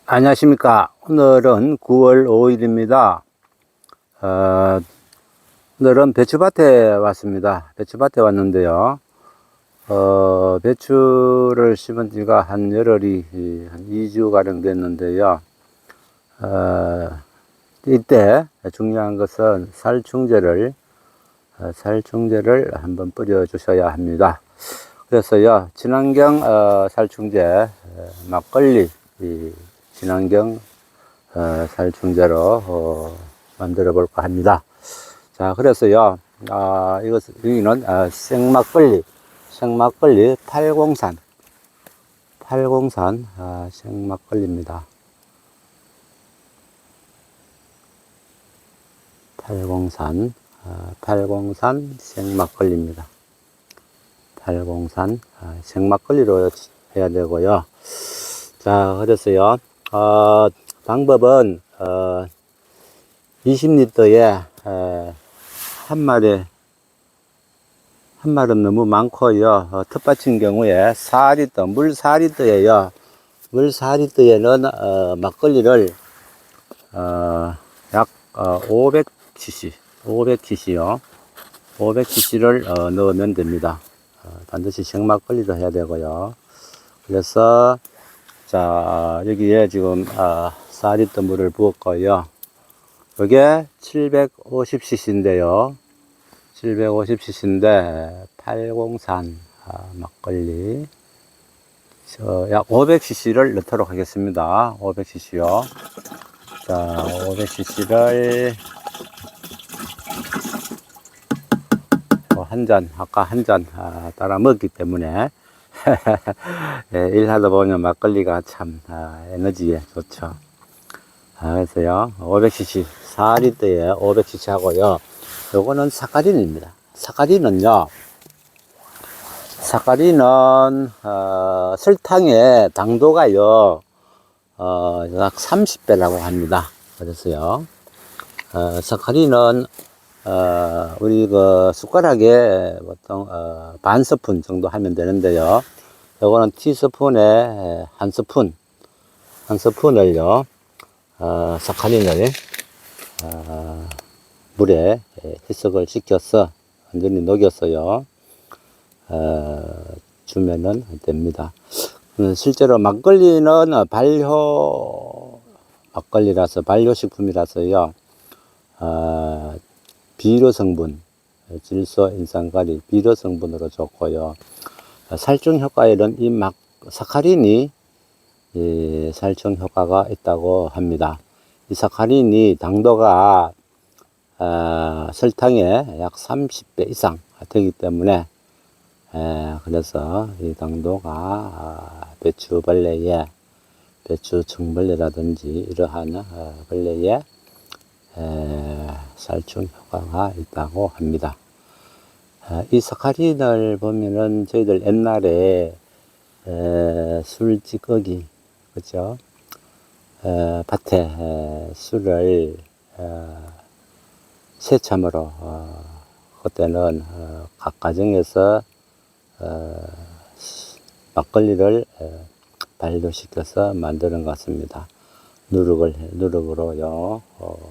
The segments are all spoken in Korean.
안녕하십니까. 오늘은 9월 5일입니다. 오늘은 배추밭에 왔습니다. 배추밭에 왔는데요. 배추를 심은 지가 한 열흘이 한 2주가량 됐는데요. 이때 중요한 것은 살충제를 한번 뿌려 주셔야 합니다. 그래서요, 친환경 살충제 막걸리 친환경 살충제로 만들어 볼까 합니다. 자, 그래서요, 여기는 생막걸리 803 생막걸리입니다. 803 생막걸리입니다. 803 생막걸리로 해야 되고요. 자, 그래서요, 방법은 20리터에 한 말은 너무 많고요. 텃밭인 경우에 4리터, 물 4리터에요. 물 4리터에는 막걸리를 약 500cc요. 500cc를 넣으면 됩니다. 반드시 생막걸리로 해야 되고요. 그래서 자, 여기에 지금 4리터 물을 부었고요. 이게 750cc인데요. 750cc인데 803 막걸리 약 500cc를 넣도록 하겠습니다. 500cc요. 자, 500cc를 한 잔, 아까 한 잔 따라 먹기 때문에 예, 일하다 보면 막걸리가 참 에너지에 좋죠. 그래서요, 500cc 4리터에 500cc 하고요. 요거는 사카린입니다. 사카린은요, 설탕의 당도가요 약 30배라고 합니다. 그래서요, 사카린은 우리 그 숟가락에 보통 반 스푼 정도 하면 되는데요. 요거는 티스푼에 한 스푼을요, 사카린을 물에 희석을 시켜서 완전히 녹여서요, 주면은 됩니다. 실제로 막걸리는 막걸리라서 발효식품이라서요, 비료 성분, 질소, 인산가리, 비료 성분으로 좋고요. 살충 효과에는 사카린이 살충 효과가 있다고 합니다. 이 사카린이 당도가 설탕의 약 30배 이상 되기 때문에 그래서 이 당도가 배추청벌레라든지 이러한 벌레에 살충 효과가 있다고 합니다. 이 사카린을 보면은 저희들 옛날에 술 찌꺼기, 그죠? 밭에 술을 새참으로 그때는 각 가정에서 막걸리를 발효시켜서 만드는 것 같습니다. 누룩으로요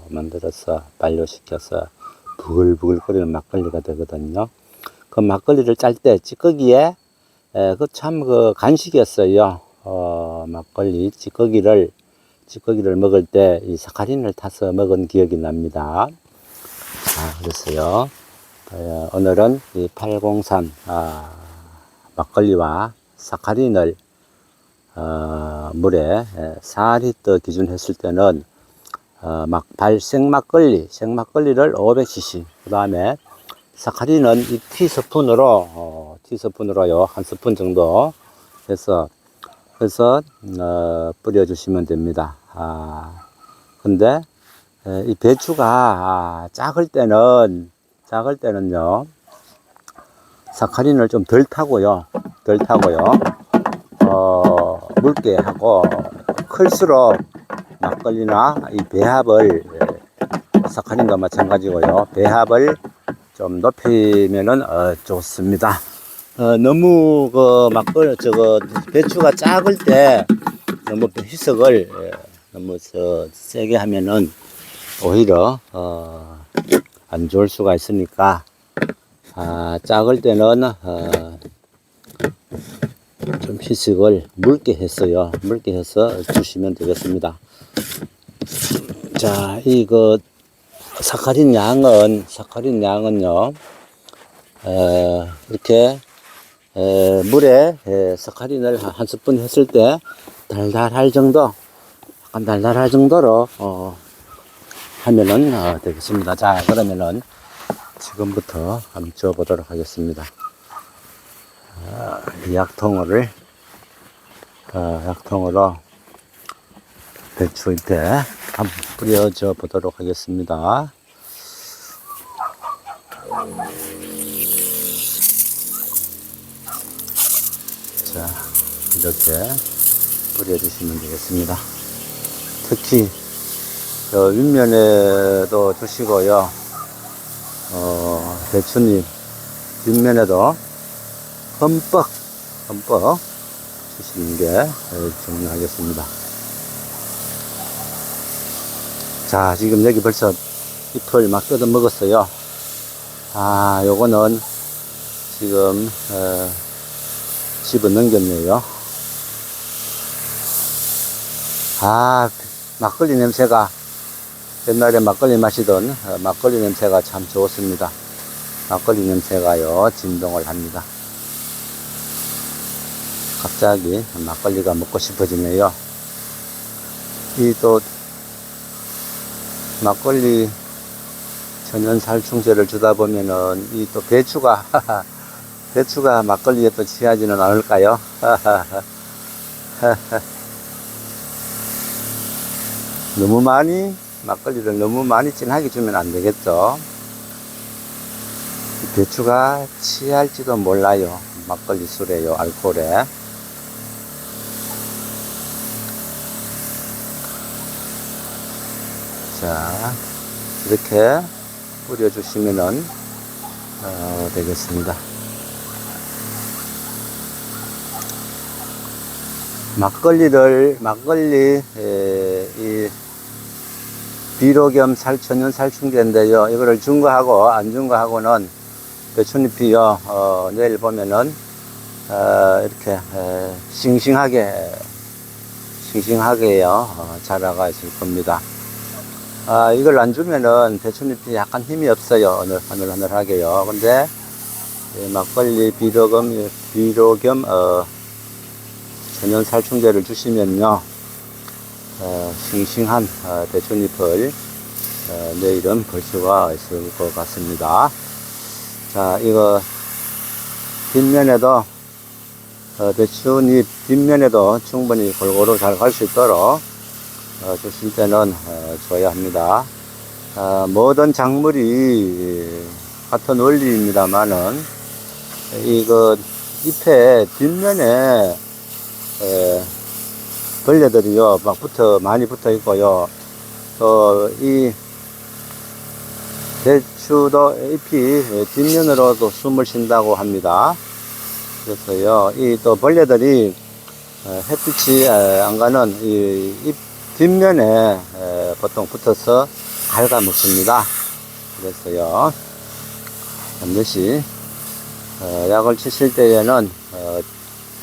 만들어서 발효시켜서 부글부글 끓이는 막걸리가 되거든요. 그 막걸리를 짤 때 찌꺼기에 그 참 그 간식이었어요. 막걸리 찌꺼기를 먹을 때 이 사카린을 타서 먹은 기억이 납니다. 그래서요, 오늘은 이 803 막걸리와 사카린을 물에 4리터 기준 했을 때는 생막걸리를 500cc, 그 다음에 사카린은 이 티스푼으로요 한 스푼 정도 해서 뿌려주시면 됩니다. 근데 이 배추가 작을 때는요 사카린을 좀 덜 타고요 묽게 하고, 클수록 막걸리나 이 배합을 사카린과 마찬가지고요, 배합을 좀 높이면은 좋습니다. 너무 배추가 작을 때 너무 희석을 너무 세게 하면은 오히려 안 좋을 수가 있으니까 작을 때는 좀 희석을 묽게 했어요. 묽게 해서 주시면 되겠습니다. 자, 이거 사카린 양은요, 이렇게 물에 사카린을 한 스푼 했을 때 달달할 정도, 약간 달달할 정도로 하면은 되겠습니다. 자, 그러면은 지금부터 한번 줘 보도록 하겠습니다. 약통을 약통으로 배추 잎에 한번 뿌려줘 보도록 하겠습니다. 자, 이렇게 뿌려주시면 되겠습니다. 특히 윗면에도 주시고요, 배추잎 뒷면에도 흠뻑 주시는 게 중요하겠습니다. 자, 지금 여기 벌써 잎을 막 뜯어 먹었어요. 요거는 지금 집어 넘겼네요. 막걸리 냄새가, 옛날에 막걸리 마시던 막걸리 냄새가 참 좋습니다. 막걸리 냄새가요, 진동을 합니다. 갑자기 막걸리가 먹고 싶어지네요. 이 또 막걸리 천연 살충제를 주다 보면은 이 또 배추가 막걸리에 또 취하지는 않을까요? 막걸리를 너무 많이 진하게 주면 안 되겠죠. 배추가 취할지도 몰라요. 막걸리 술에요, 알코올에. 자, 이렇게 뿌려주시면은 되겠습니다. 막걸리 이 비료 겸 천연 살충제인데요. 이거를 준 거하고 안 준 거하고는 배추잎이요, 내일 보면은 이렇게 싱싱하게요, 자라가 있을 겁니다. 이걸 안 주면은 배추잎이 약간 힘이 없어요. 어늘어늘하게요. 근데 막걸리 비료 겸 천연 살충제를 주시면요, 싱싱한 배추잎을 내일은 볼 수가 있을 것 같습니다. 자, 이거 뒷면에도 배추잎 뒷면에도 충분히 골고루 잘 갈 수 있도록 주실 때는 줘야 합니다. 모든 작물이 같은 원리입니다만은 이거 잎의 뒷면에 벌레들이요 막 많이 붙어 있고요, 또 이 배추도 잎이 뒷면으로도 숨을 쉰다고 합니다. 그래서요, 이 또 벌레들이 햇빛이 안 가는 이 잎 뒷면에 보통 붙어서 갉아먹습니다. 그래서요, 반드시 약을 치실 때에는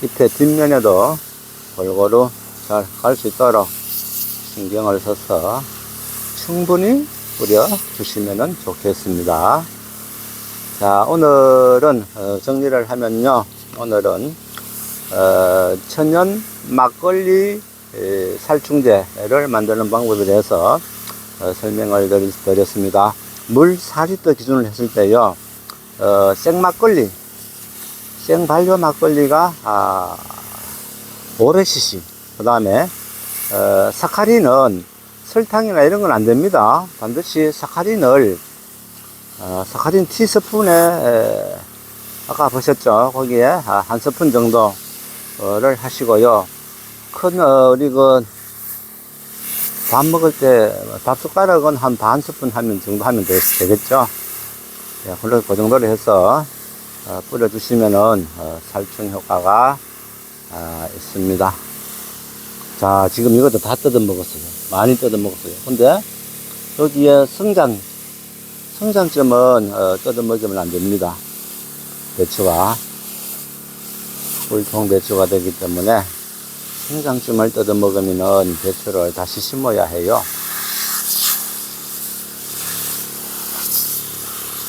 잎의 뒷면에도 골고루 잘 갈 수 있도록 신경을 써서 충분히 뿌려 주시면 좋겠습니다. 자, 오늘은 정리를 하면요, 오늘은 천연 막걸리 살충제를 만드는 방법에 대해서 설명을 드렸습니다. 물 4리터 기준을 했을 때요, 생막걸리, 생발효 막걸리가 500cc, 그 다음에 사카린은 설탕이나 이런 건 안 됩니다. 반드시 사카린 티스푼에 아까 보셨죠? 거기에 한 스푼 정도를 하시고요. 우리 밥 먹을 때 밥 숟가락은 한 반 스푼 정도 하면 되겠죠? 예, 그 정도로 해서 뿌려주시면은 살충 효과가 있습니다. 자, 지금 이것도 다 뜯어 먹었어요. 많이 뜯어 먹었어요. 근데 여기에 성장점은 뜯어 먹으면 안 됩니다. 배추가 꿀통 배추가 되기 때문에 성장점을 뜯어 먹으면은 배추를 다시 심어야 해요.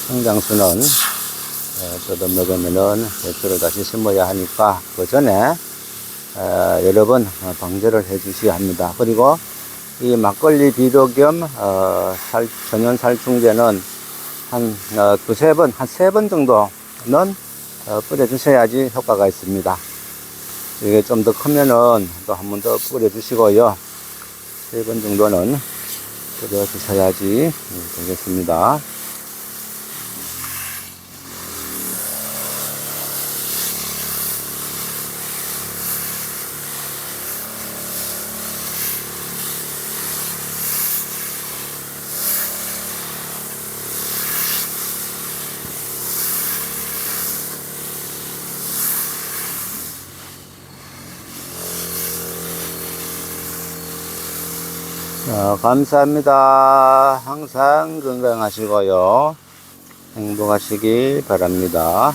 성장수는 뜯어 먹으면은 배추를 다시 심어야 하니까 그 전에 여러 번 방제를 해 주셔야 합니다. 그리고 이 막걸리 비료 겸 천연 살충제는 한 두세 번, 한 세 번 정도는 뿌려 주셔야지 효과가 있습니다. 이게 좀 더 크면은 또 한 번 더 뿌려 주시고요. 세 번 정도는 뿌려 주셔야지 되겠습니다. 감사합니다. 항상 건강하시고요. 행복하시기 바랍니다.